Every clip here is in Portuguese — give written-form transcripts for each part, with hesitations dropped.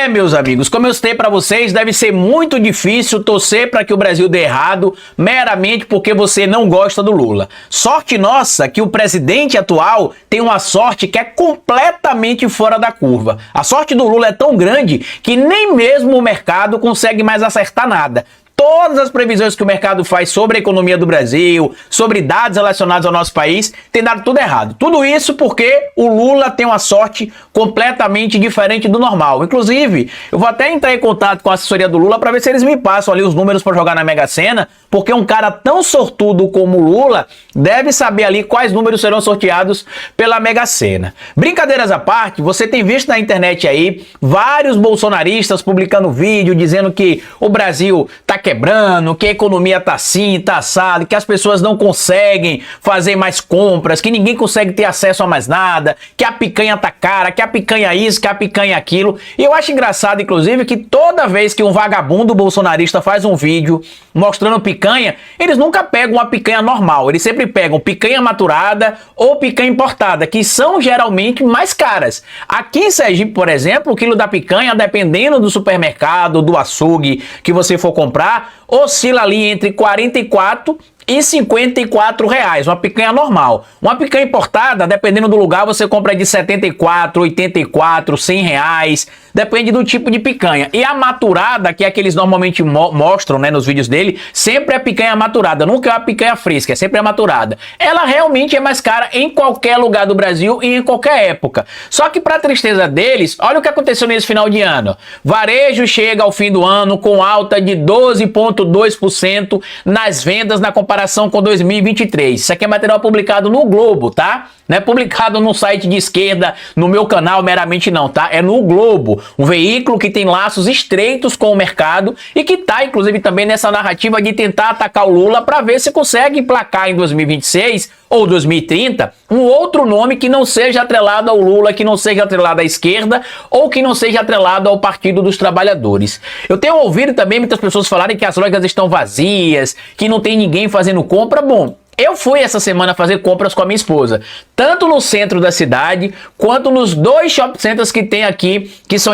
Meus amigos, como eu citei para vocês, deve ser muito difícil torcer para que o Brasil dê errado meramente porque você não gosta do Lula. Sorte nossa que o presidente atual tem uma sorte que é completamente fora da curva. A sorte do Lula é tão grande que nem mesmo o mercado consegue mais acertar nada. Todas as previsões que o mercado faz sobre a economia do Brasil, sobre dados relacionados ao nosso país, tem dado tudo errado. Tudo isso porque o Lula tem uma sorte completamente diferente do normal. Inclusive, eu vou até entrar em contato com a assessoria do Lula para ver se eles me passam ali os números para jogar na Mega Sena, porque um cara tão sortudo como o Lula deve saber ali quais números serão sorteados pela Mega Sena. Brincadeiras à parte, você tem visto na internet aí vários bolsonaristas publicando vídeo dizendo que o Brasil tá quebrando, que a economia tá assim, tá assado, que as pessoas não conseguem fazer mais compras, que ninguém consegue ter acesso a mais nada, que a picanha tá cara, que a picanha isso, que a picanha aquilo. E eu acho engraçado, inclusive, que toda vez que um vagabundo bolsonarista faz um vídeo mostrando picanha, eles nunca pegam uma picanha normal, eles sempre pegam picanha maturada ou picanha importada, que são geralmente mais caras. Aqui em Sergipe, por exemplo, o quilo da picanha, dependendo do supermercado, do açougue que você for comprar, oscila ali entre 44 e 54 reais, uma picanha normal. Uma picanha importada, dependendo do lugar, você compra de 74, 84, 100 reais, depende do tipo de picanha. E a maturada, que é que eles normalmente mostram, né, nos vídeos dele, sempre é picanha maturada, nunca é uma picanha fresca, é sempre a maturada. Ela realmente é mais cara em qualquer lugar do Brasil e em qualquer época. Só que para tristeza deles, olha o que aconteceu nesse final de ano. Varejo chega ao fim do ano com alta de 12,2% nas vendas na comparação com 2023. Isso aqui é material publicado no Globo, tá? Não é publicado num site de esquerda, no meu canal meramente não, tá? É no Globo, um veículo que tem laços estreitos com o mercado e que tá, inclusive, também nessa narrativa de tentar atacar o Lula para ver se consegue emplacar em 2026 ou 2030 um outro nome que não seja atrelado ao Lula, que não seja atrelado à esquerda ou que não seja atrelado ao Partido dos Trabalhadores. Eu tenho ouvido também muitas pessoas falarem que as lojas estão vazias, que não tem ninguém fazendo compra. Bom, eu fui essa semana fazer compras com a minha esposa, tanto no centro da cidade, quanto nos dois shopping centers que tem aqui, que são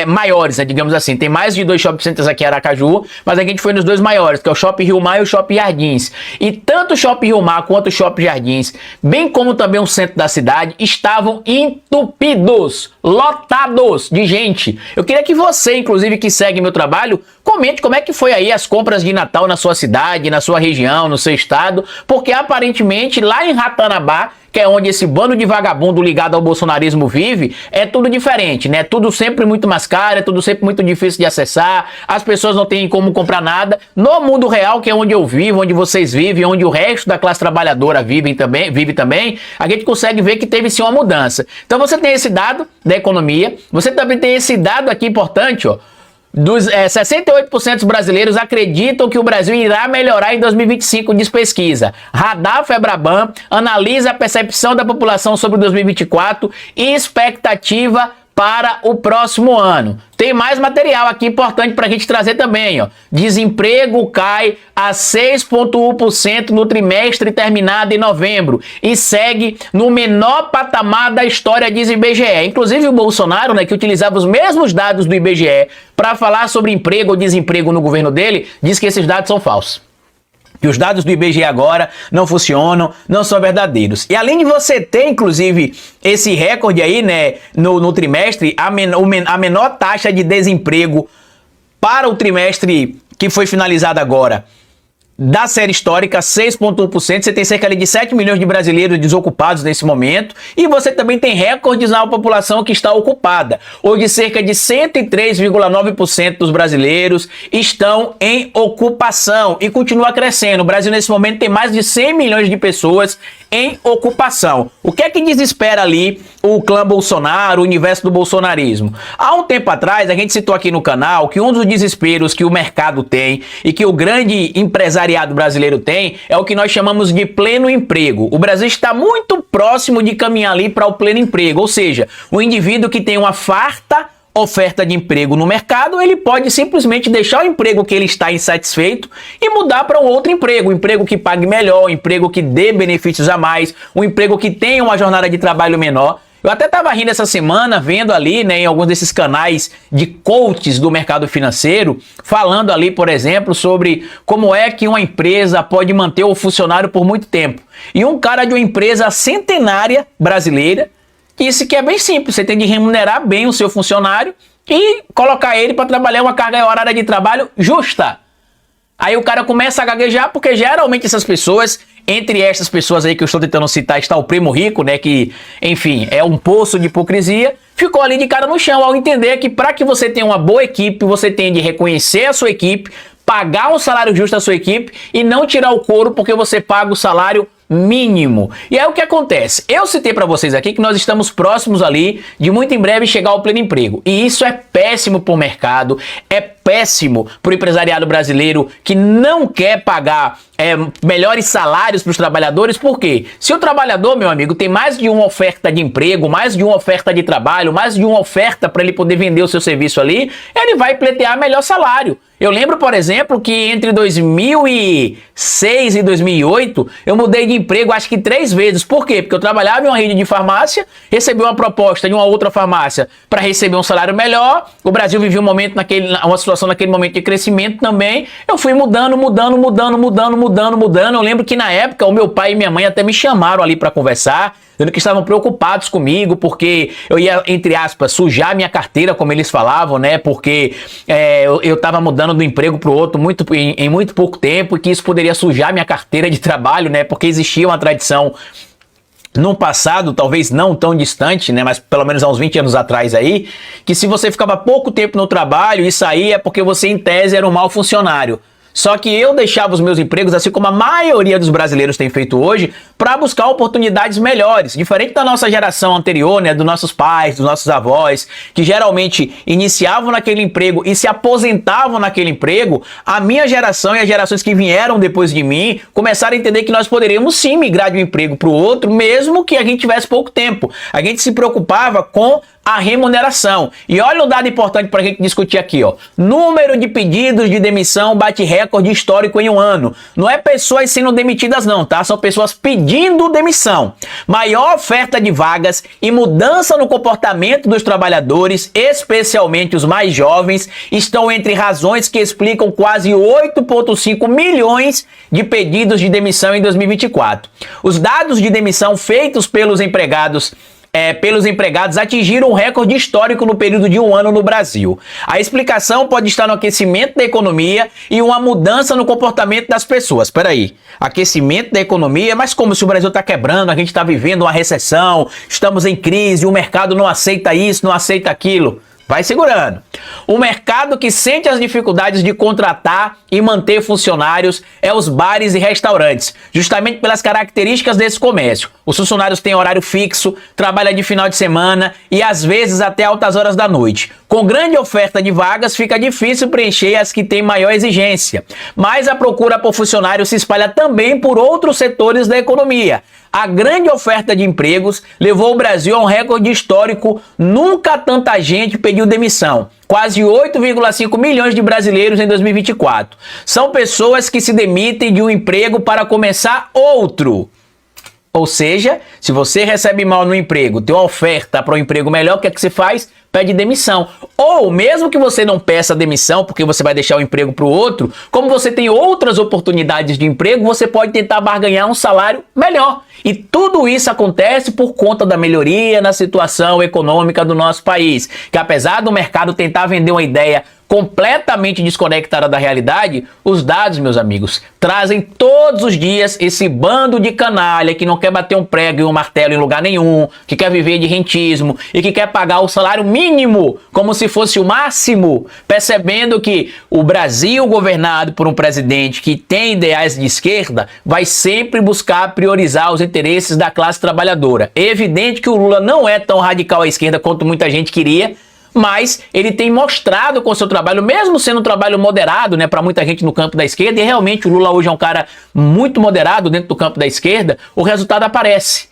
maiores, né, digamos assim. Tem mais de 2 shopping centers aqui em Aracaju, mas aqui a gente foi nos 2 maiores, que é o Shopping Rio Mar e o Shopping Jardins. E tanto o Shopping Rio Mar quanto o Shopping Jardins, bem como também o centro da cidade, estavam entupidos, lotados de gente. Eu queria que você, inclusive, que segue meu trabalho, comente como é que foi aí as compras de Natal na sua cidade, na sua região, no seu estado, porque aparentemente lá em Ratanabá, que é onde esse bando de vagabundo ligado ao bolsonarismo vive, é tudo diferente, né? Tudo sempre muito mais caro, é tudo sempre muito difícil de acessar, as pessoas não têm como comprar nada. No mundo real, que é onde eu vivo, onde vocês vivem, onde o resto da classe trabalhadora vive também, a gente consegue ver que teve sim uma mudança. Então você tem esse dado da economia, você também tem esse dado aqui importante, ó. 68% dos brasileiros acreditam que o Brasil irá melhorar em 2025, diz pesquisa. Radar Febraban analisa a percepção da população sobre 2024 e expectativa para o próximo ano. Tem mais material aqui importante para a gente trazer também, ó. Desemprego cai a 6,1% no trimestre terminado em novembro e segue no menor patamar da história, diz o IBGE. Inclusive o Bolsonaro, né, que utilizava os mesmos dados do IBGE para falar sobre emprego ou desemprego no governo dele, diz que esses dados são falsos. Que os dados do IBGE agora não funcionam, não são verdadeiros. E além de você ter, inclusive, esse recorde aí, né, no trimestre, a menor taxa de desemprego para o trimestre que foi finalizado agora, da série histórica, 6,1%, você tem cerca de 7 milhões de brasileiros desocupados nesse momento, e você também tem recordes na população que está ocupada. Hoje, cerca de 103,9% dos brasileiros estão em ocupação e continua crescendo. O Brasil, nesse momento, tem mais de 100 milhões de pessoas em ocupação. O que é que desespera ali o clã Bolsonaro, o universo do bolsonarismo? Há um tempo atrás, a gente citou aqui no canal que um dos desesperos que o mercado tem e que o grande empresariado brasileiro tem é o que nós chamamos de pleno emprego. O Brasil está muito próximo de caminhar ali para o pleno emprego, ou seja, o indivíduo que tem uma farta oferta de emprego no mercado, ele pode simplesmente deixar o emprego que ele está insatisfeito e mudar para um outro emprego, um emprego que pague melhor, um emprego que dê benefícios a mais, um emprego que tenha uma jornada de trabalho menor. Eu até estava rindo essa semana, vendo ali, né, em alguns desses canais de coaches do mercado financeiro, falando ali, por exemplo, sobre como é que uma empresa pode manter o funcionário por muito tempo. E um cara de uma empresa centenária brasileira disse que é bem simples, você tem de remunerar bem o seu funcionário e colocar ele para trabalhar uma carga horária de trabalho justa. Aí o cara começa a gaguejar, porque geralmente essas pessoas, entre essas pessoas aí que eu estou tentando citar, está o primo rico, né, que, enfim, é um poço de hipocrisia, ficou ali de cara no chão ao entender que para que você tenha uma boa equipe, você tem de reconhecer a sua equipe, pagar um salário justo à sua equipe e não tirar o couro porque você paga o salário mínimo. E aí o que acontece? Eu citei para vocês aqui que nós estamos próximos ali de muito em breve chegar ao pleno emprego. E isso é péssimo para o mercado, é péssimo para o empresariado brasileiro que não quer pagar melhores salários para os trabalhadores. Por quê? Se o trabalhador, meu amigo, tem mais de uma oferta de emprego, mais de uma oferta de trabalho, mais de uma oferta para ele poder vender o seu serviço ali, ele vai pleitear melhor salário. Eu lembro, por exemplo, que entre 2006 e 2008 eu mudei de emprego acho que 3 vezes. Por quê? Porque eu trabalhava em uma rede de farmácia, recebi uma proposta de uma outra farmácia para receber um salário melhor. O Brasil vivia uma situação naquele momento de crescimento também. Eu fui mudando. Eu lembro que na época o meu pai e minha mãe até me chamaram ali para conversar, dizendo que estavam preocupados comigo, porque eu ia, entre aspas, sujar minha carteira, como eles falavam, né? Porque eu estava mudando do emprego para o outro em muito pouco tempo e que isso poderia sujar minha carteira de trabalho, né? Porque existia uma tradição num passado, talvez não tão distante, né, mas pelo menos há uns 20 anos atrás aí, que se você ficava pouco tempo no trabalho e saía é porque você, em tese, era um mau funcionário. Só que eu deixava os meus empregos, assim como a maioria dos brasileiros tem feito hoje, para buscar oportunidades melhores. Diferente da nossa geração anterior, né, dos nossos pais, dos nossos avós, que geralmente iniciavam naquele emprego e se aposentavam naquele emprego, a minha geração e as gerações que vieram depois de mim começaram a entender que nós poderíamos sim migrar de um emprego para o outro, mesmo que a gente tivesse pouco tempo. A gente se preocupava com a remuneração. E olha um dado importante para a gente discutir aqui, ó. Número de pedidos de demissão bate recorde histórico em um ano. Não é pessoas sendo demitidas não, tá? São pessoas pedindo demissão. Maior oferta de vagas e mudança no comportamento dos trabalhadores, especialmente os mais jovens, estão entre razões que explicam quase 8,5 milhões de pedidos de demissão em 2024. Os dados de demissão feitos pelos empregados atingiram um recorde histórico no período de um ano no Brasil. A explicação pode estar no aquecimento da economia e uma mudança no comportamento das pessoas. Peraí, aquecimento da economia, mas como se o Brasil está quebrando, a gente está vivendo uma recessão, estamos em crise, o mercado não aceita isso, não aceita aquilo. Vai segurando. O mercado que sente as dificuldades de contratar e manter funcionários é os bares e restaurantes, justamente pelas características desse comércio. Os funcionários têm horário fixo, trabalham de final de semana e às vezes até altas horas da noite. Com grande oferta de vagas, fica difícil preencher as que têm maior exigência. Mas a procura por funcionários se espalha também por outros setores da economia. A grande oferta de empregos levou o Brasil a um recorde histórico. Nunca tanta gente pediu demissão. Quase 8,5 milhões de brasileiros em 2024. São pessoas que se demitem de um emprego para começar outro. Ou seja, se você recebe mal no emprego, tem uma oferta para um emprego melhor, o que é que você faz? Pede demissão. Ou mesmo que você não peça demissão, porque você vai deixar o emprego para o outro, como você tem outras oportunidades de emprego, você pode tentar barganhar um salário melhor. E tudo isso acontece por conta da melhoria na situação econômica do nosso país, que apesar do mercado tentar vender uma ideia completamente desconectada da realidade, os dados, meus amigos, trazem todos os dias esse bando de canalha que não quer bater um prego e um martelo em lugar nenhum, que quer viver de rentismo e que quer pagar o salário mínimo como se fosse o máximo, percebendo que o Brasil governado por um presidente que tem ideais de esquerda vai sempre buscar priorizar os interesses da classe trabalhadora. É evidente que o Lula não é tão radical à esquerda quanto muita gente queria, mas ele tem mostrado com o seu trabalho, mesmo sendo um trabalho moderado, né, para muita gente no campo da esquerda, e realmente o Lula hoje é um cara muito moderado dentro do campo da esquerda, o resultado aparece.